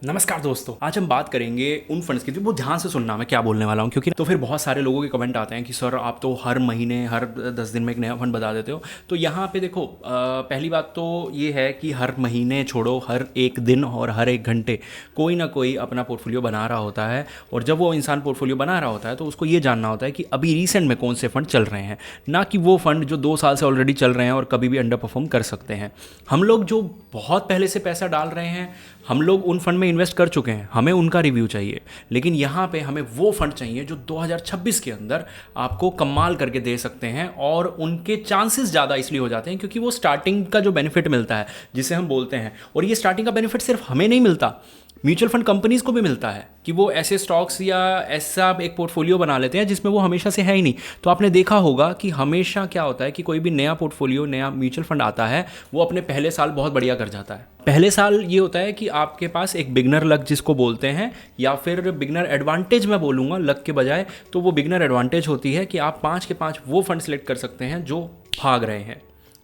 नमस्कार दोस्तों, आज हम बात करेंगे उन फंड्स की। वो ध्यान से सुनना मैं क्या बोलने वाला हूँ, क्योंकि तो फिर बहुत सारे लोगों के कमेंट आते हैं कि सर आप तो हर महीने हर 10 दिन में एक नया फंड बता देते हो। तो यहाँ पे देखो, पहली बात तो ये है कि हर महीने छोड़ो, हर एक दिन और हर एक घंटे कोई ना कोई अपना पोर्टफोलियो बना रहा होता है। और जब वो इंसान पोर्टफोलियो बना रहा होता है तो उसको ये जानना होता है कि अभी रिसेंट में कौन से फंड चल रहे हैं, ना कि वो फंड जो 2 साल से ऑलरेडी चल रहे हैं और कभी भी अंडर परफॉर्म कर सकते हैं। हम लोग जो बहुत पहले से पैसा डाल रहे हैं, हम लोग उन फंड में इन्वेस्ट कर चुके हैं, हमें उनका रिव्यू चाहिए। लेकिन यहाँ पे हमें वो फंड चाहिए जो 2026 के अंदर आपको कमाल करके दे सकते हैं। और उनके चांसेस ज़्यादा इसलिए हो जाते हैं क्योंकि वो स्टार्टिंग का जो बेनिफिट मिलता है जिसे हम बोलते हैं, और ये स्टार्टिंग का बेनिफिट सिर्फ हमें नहीं मिलता, म्यूचुअल फंड कंपनीज को भी मिलता है कि वो ऐसे स्टॉक्स या ऐसा एक पोर्टफोलियो बना लेते हैं जिसमें वो हमेशा से है ही नहीं। तो आपने देखा होगा कि हमेशा क्या होता है कि कोई भी नया पोर्टफोलियो, नया म्यूचुअल फंड आता है, वो अपने पहले साल बहुत बढ़िया कर जाता है। पहले साल ये होता है कि आपके पास एक बिगनर लक जिसको बोलते हैं, या फिर बिगनर एडवांटेज मैं बोलूँगा लक के बजाय, तो वो बिगनर एडवांटेज होती है कि आप 5 के 5 वो फंड सेलेक्ट कर सकते हैं जो भाग रहे हैं।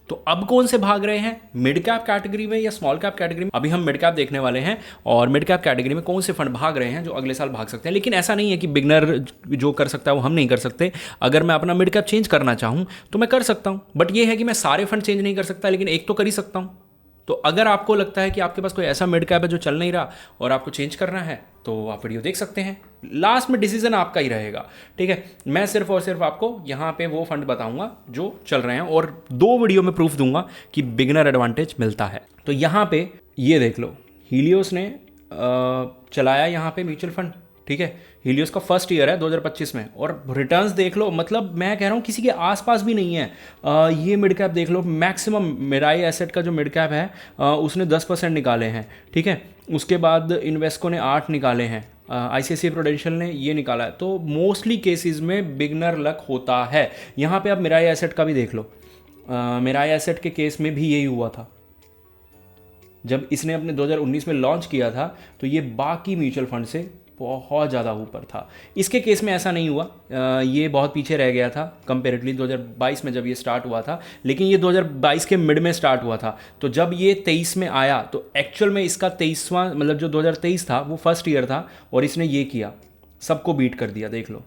तो अब कौन से भाग रहे हैं, मिड कैप कैटेगरी में या स्मॉल कैप कैटेगरी में? अभी हम मिड कैप देखने वाले हैं, और मिड कैप कैटेगरी में कौन से फंड भाग रहे हैं जो अगले साल भाग सकते हैं। लेकिन ऐसा नहीं है कि बिगनर जो कर सकता है वो हम नहीं कर सकते। अगर मैं अपना मिड कैप चेंज करना चाहूँ तो मैं कर सकता हूँ, बट ये है कि मैं सारे फंड चेंज नहीं कर सकता, लेकिन एक तो कर ही सकता हूँ। तो अगर आपको लगता है कि आपके पास कोई ऐसा मिड कैप है जो चल नहीं रहा और आपको चेंज करना है, तो आप वीडियो देख सकते हैं। लास्ट में डिसीजन आपका ही रहेगा, ठीक है। मैं सिर्फ और सिर्फ आपको यहाँ पे वो फंड बताऊंगा जो चल रहे हैं, और 2 वीडियो में प्रूफ दूंगा कि बिगनर एडवांटेज मिलता है। तो यहाँ पे ये देख लो, हीलियोस ने चलाया यहाँ पे म्यूचुअल फंड, ठीक है। हीलियोस का फर्स्ट ईयर है 2025 में, और रिटर्न्स देख लो, मतलब मैं कह रहा हूँ किसी के आसपास भी नहीं है। ये मिड कैप देख लो, मैक्सिमम मिराई एसेट का जो मिड कैप है उसने 10% निकाले हैं, ठीक है। उसके बाद इन्वेस्को ने 8 निकाले हैं, ICICI प्रूडेंशियल ने ये निकाला है। तो मोस्टली केसेस में बिगनर लक होता है। यहाँ पे आप मिराई एसेट का भी देख लो, मिराई एसेट के केस में भी यही हुआ था। जब इसने अपने 2019 में लॉन्च किया था तो ये बाकी म्यूचुअल फंड से बहुत ज़्यादा ऊपर था। इसके केस में ऐसा नहीं हुआ, ये बहुत पीछे रह गया था कंपेरेटिवली 2022 में जब ये स्टार्ट हुआ था, लेकिन ये 2022 के मिड में स्टार्ट हुआ था। तो जब ये 23 में आया तो एक्चुअल में इसका 23वां, मतलब जो 2023 था वो फर्स्ट ईयर था, और इसने ये किया, सबको बीट कर दिया, देख लो।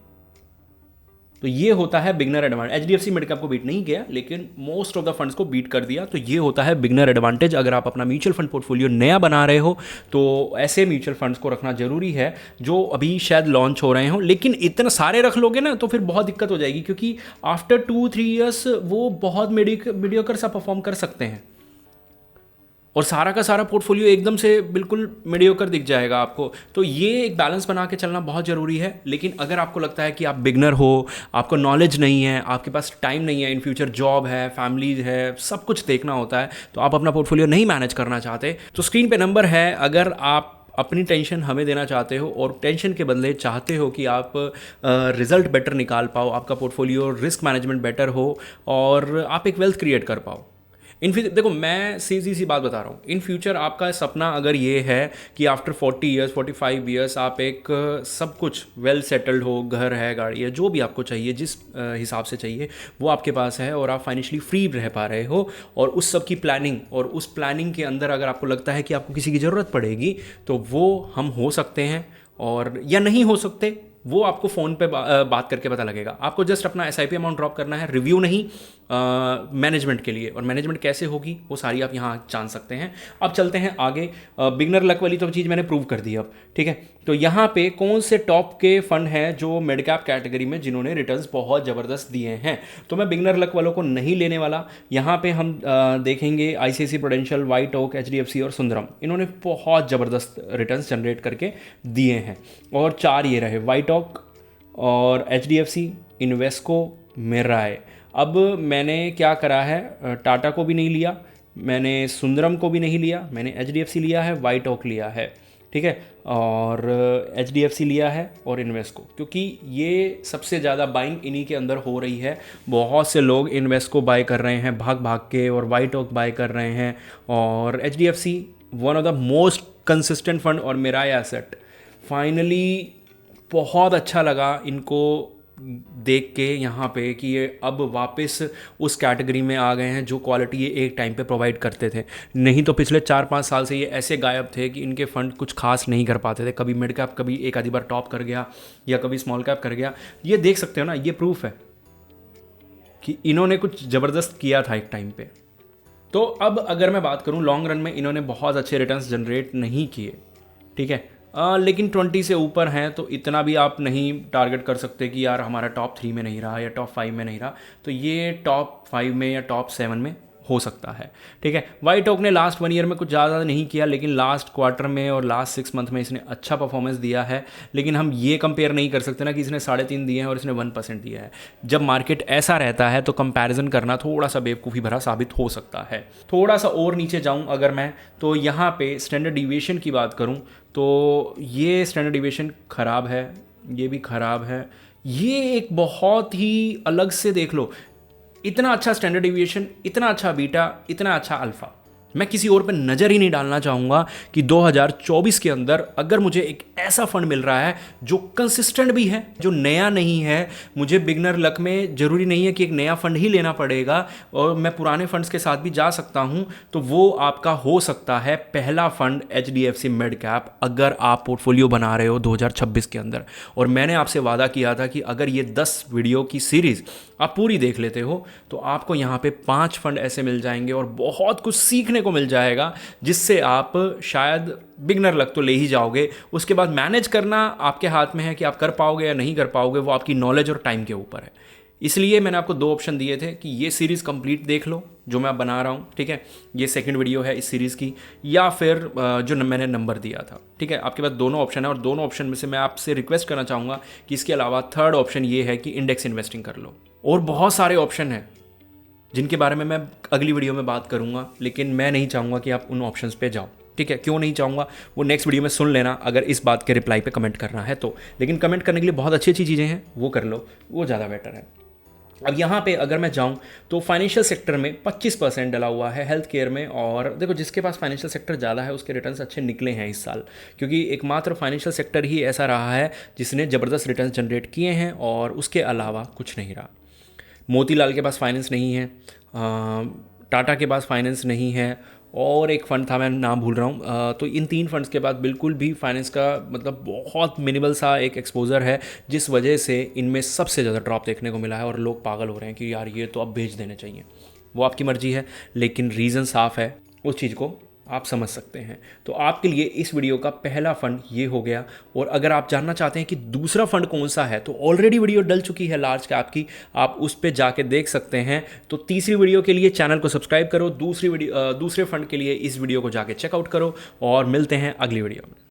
तो ये होता है beginner advantage. HDFC mid cap को बीट नहीं किया, लेकिन मोस्ट ऑफ द फंड्स को बीट कर दिया। तो ये होता है बिगनर एडवांटेज। अगर आप अपना म्यूचुअल फंड पोर्टफोलियो नया बना रहे हो तो ऐसे म्यूचुअल फंड्स को रखना जरूरी है जो अभी शायद लॉन्च हो रहे हो। लेकिन इतने सारे रख लोगे ना तो फिर बहुत दिक्कत हो जाएगी, क्योंकि आफ्टर 2-3 ईयर्स वो बहुत मीडियोकर सा परफॉर्म कर सकते हैं, और सारा का सारा पोर्टफोलियो एकदम से बिल्कुल मीडियोकर दिख जाएगा आपको। तो ये एक बैलेंस बना के चलना बहुत ज़रूरी है। लेकिन अगर आपको लगता है कि आप बिगनर हो, आपको नॉलेज नहीं है, आपके पास टाइम नहीं है, इन फ्यूचर जॉब है, फैमिली है, सब कुछ देखना होता है, तो आप अपना पोर्टफोलियो नहीं मैनेज करना चाहते, तो स्क्रीन पे नंबर है। अगर आप अपनी टेंशन हमें देना चाहते हो और टेंशन के बदले चाहते हो कि आप रिजल्ट बेटर निकाल पाओ, आपका पोर्टफोलियो रिस्क मैनेजमेंट बेटर हो, और आप एक वेल्थ क्रिएट कर पाओ। इन फ्यूचर देखो, मैं सीधी सी बात बता रहा हूँ, इन फ्यूचर आपका सपना अगर ये है कि आफ्टर 40 ईयर्स 45 ईयर्स आप एक सब कुछ वेल सेटल्ड हो, घर है, गाड़ी है, जो भी आपको चाहिए, जिस हिसाब से चाहिए वो आपके पास है, और आप फाइनेंशियली फ्री रह पा रहे हो, और उस सब की प्लानिंग, और उस प्लानिंग के अंदर अगर आपको लगता है कि आपको किसी की ज़रूरत पड़ेगी, तो वो हम हो सकते हैं, और या नहीं हो सकते वो आपको फ़ोन पे बात करके पता लगेगा। आपको जस्ट अपना SIP अमाउंट ड्रॉप करना है, रिव्यू नहीं, मैनेजमेंट के लिए। और मैनेजमेंट कैसे होगी वो सारी आप यहाँ जान सकते हैं। अब चलते हैं आगे। बिगनर लक वाली तो चीज़ मैंने प्रूव कर दी अब, ठीक है। तो यहाँ पे कौन से टॉप के फंड हैं जो मिड कैप कैटेगरी में जिन्होंने रिटर्न्स बहुत ज़बरदस्त दिए हैं, तो मैं बिगनर लक वालों को नहीं लेने वाला। यहाँ पे हम देखेंगे ICICI Prudential, White Oak, HDFC और सुंदरम, इन्होंने बहुत ज़बरदस्त रिटर्न्स जनरेट करके दिए हैं। और 4 ये रहे, व्हाइट ओक और HDFC, इन्वेस्को, मिराई। अब मैंने क्या करा है, टाटा को भी नहीं लिया, मैंने सुंदरम को भी नहीं लिया, मैंने HDFC लिया है, व्हाइट ओक लिया है, ठीक है, और HDFC लिया है, और इन्वेस्को, क्योंकि ये सबसे ज़्यादा बाइंग इन्हीं के अंदर हो रही है। बहुत से लोग इन्वेस्को बाय कर रहे हैं भाग भाग के, और व्हाइट ओक बाय कर रहे हैं, और HDFC one of the most consistent fund, और मिराई एसेट फाइनली बहुत अच्छा लगा इनको देख के यहाँ पे कि ये अब वापस उस कैटेगरी में आ गए हैं जो क्वालिटी ये एक टाइम पे प्रोवाइड करते थे। नहीं तो पिछले 4-5 साल से ये ऐसे गायब थे कि इनके फंड कुछ खास नहीं कर पाते थे। कभी मिड कैप, कभी एक आधी बार टॉप कर गया, या कभी स्मॉल कैप कर गया। ये देख सकते हो ना, ये प्रूफ है कि इन्होंने कुछ ज़बरदस्त किया था एक टाइम पे। तो अब अगर मैं बात करूं, लॉन्ग रन में इन्होंने बहुत अच्छे रिटर्न्स जनरेट नहीं किए, ठीक है। लेकिन 20 से ऊपर हैं तो इतना भी आप नहीं टारगेट कर सकते कि यार हमारा टॉप 3 में नहीं रहा या टॉप 5 में नहीं रहा। तो ये टॉप 5 में या टॉप 7 में हो सकता है, ठीक है। वाइट ओक ने लास्ट 1 ईयर में कुछ ज़्यादा नहीं किया, लेकिन लास्ट क्वार्टर में और लास्ट 6 मंथ में इसने अच्छा परफॉर्मेंस दिया है। लेकिन हम ये कंपेयर नहीं कर सकते ना कि इसने 3.5 दिए हैं और इसने 1% दिया है। जब मार्केट ऐसा रहता है तो कंपैरिजन करना थोड़ा सा बेवकूफ़ी भरा साबित हो सकता है। थोड़ा सा और नीचे जाऊँ अगर मैं, तो यहाँ पे स्टैंडर्ड डिविएशन की बात करूँ तो ये स्टैंडर्ड डिविएशन ख़राब है, ये भी ख़राब है। ये एक बहुत ही अलग से देख लो, इतना अच्छा स्टैंडर्ड डिविएशन, इतना अच्छा बीटा, इतना अच्छा अल्फा। मैं किसी और पे नज़र ही नहीं डालना चाहूँगा कि 2024 के अंदर अगर मुझे एक ऐसा फंड मिल रहा है जो कंसिस्टेंट भी है, जो नया नहीं है। मुझे बिगनर लक में ज़रूरी नहीं है कि एक नया फंड ही लेना पड़ेगा और मैं पुराने फंड्स के साथ भी जा सकता हूँ। तो वो आपका हो सकता है पहला फंड HDFC मिड कैप, अगर आप पोर्टफोलियो बना रहे हो 2026 के अंदर। और मैंने आपसे वादा किया था कि अगर ये 10 वीडियो की सीरीज़ आप पूरी देख लेते हो तो आपको यहाँ पे 5 फंड ऐसे मिल जाएंगे और बहुत कुछ सीखने को मिल जाएगा, जिससे आप शायद बिगनर लक तो ले ही जाओगे। उसके बाद मैनेज करना आपके हाथ में है कि आप कर पाओगे या नहीं कर पाओगे, वो आपकी नॉलेज और टाइम के ऊपर है। इसलिए मैंने आपको 2 ऑप्शन दिए थे कि ये सीरीज़ कंप्लीट देख लो जो मैं बना रहा हूँ, ठीक है, ये सेकंड वीडियो है इस सीरीज़ की, या फिर जो मैंने नंबर दिया था, ठीक है। आपके पास दोनों ऑप्शन है और दोनों ऑप्शन में से मैं आपसे रिक्वेस्ट करना चाहूँगा कि इसके अलावा थर्ड ऑप्शन ये है कि इंडेक्स इन्वेस्टिंग कर लो। और बहुत सारे ऑप्शन हैं जिनके बारे में मैं अगली वीडियो में बात करूंगा, लेकिन मैं नहीं चाहूँगा कि आप उन ऑप्शंस पे जाओ, ठीक है। क्यों नहीं चाहूँगा, वो नेक्स्ट वीडियो में सुन लेना अगर इस बात के रिप्लाई पे कमेंट करना है तो। लेकिन कमेंट करने के लिए बहुत अच्छी अच्छी चीज़ें हैं, वो कर लो, वो ज़्यादा बेटर है। अब यहाँ पे अगर मैं जाऊँ तो फाइनेंशियल सेक्टर में 25% डला हुआ है, हेल्थ केयर में। और देखो, जिसके पास फाइनेंशियल सेक्टर ज़्यादा है उसके रिटर्न्स अच्छे निकले हैं इस साल, क्योंकि एकमात्र फाइनेंशियल सेक्टर ही ऐसा रहा है जिसने ज़बरदस्त रिटर्न्स जनरेट किए हैं और उसके अलावा कुछ नहीं रहा। मोतीलाल के पास फाइनेंस नहीं है, टाटा के पास फाइनेंस नहीं है, और एक फ़ंड था मैं नाम भूल रहा हूँ। तो इन 3 फंड्स के बाद बिल्कुल भी फाइनेंस का मतलब बहुत मिनिमल सा एक एक्सपोजर है, जिस वजह से इनमें सबसे ज़्यादा ड्रॉप देखने को मिला है और लोग पागल हो रहे हैं कि यार ये तो अब बेच देने चाहिए। वो आपकी मर्जी है, लेकिन रीज़न साफ़ है, उस चीज़ को आप समझ सकते हैं। तो आपके लिए इस वीडियो का पहला फंड ये हो गया। और अगर आप जानना चाहते हैं कि दूसरा फंड कौन सा है, तो ऑलरेडी वीडियो डल चुकी है लार्ज कैप की, आप उस पर जाके देख सकते हैं। तो तीसरी वीडियो के लिए चैनल को सब्सक्राइब करो, दूसरे फंड के लिए इस वीडियो को जाके चेकआउट करो, और मिलते हैं अगली वीडियो में।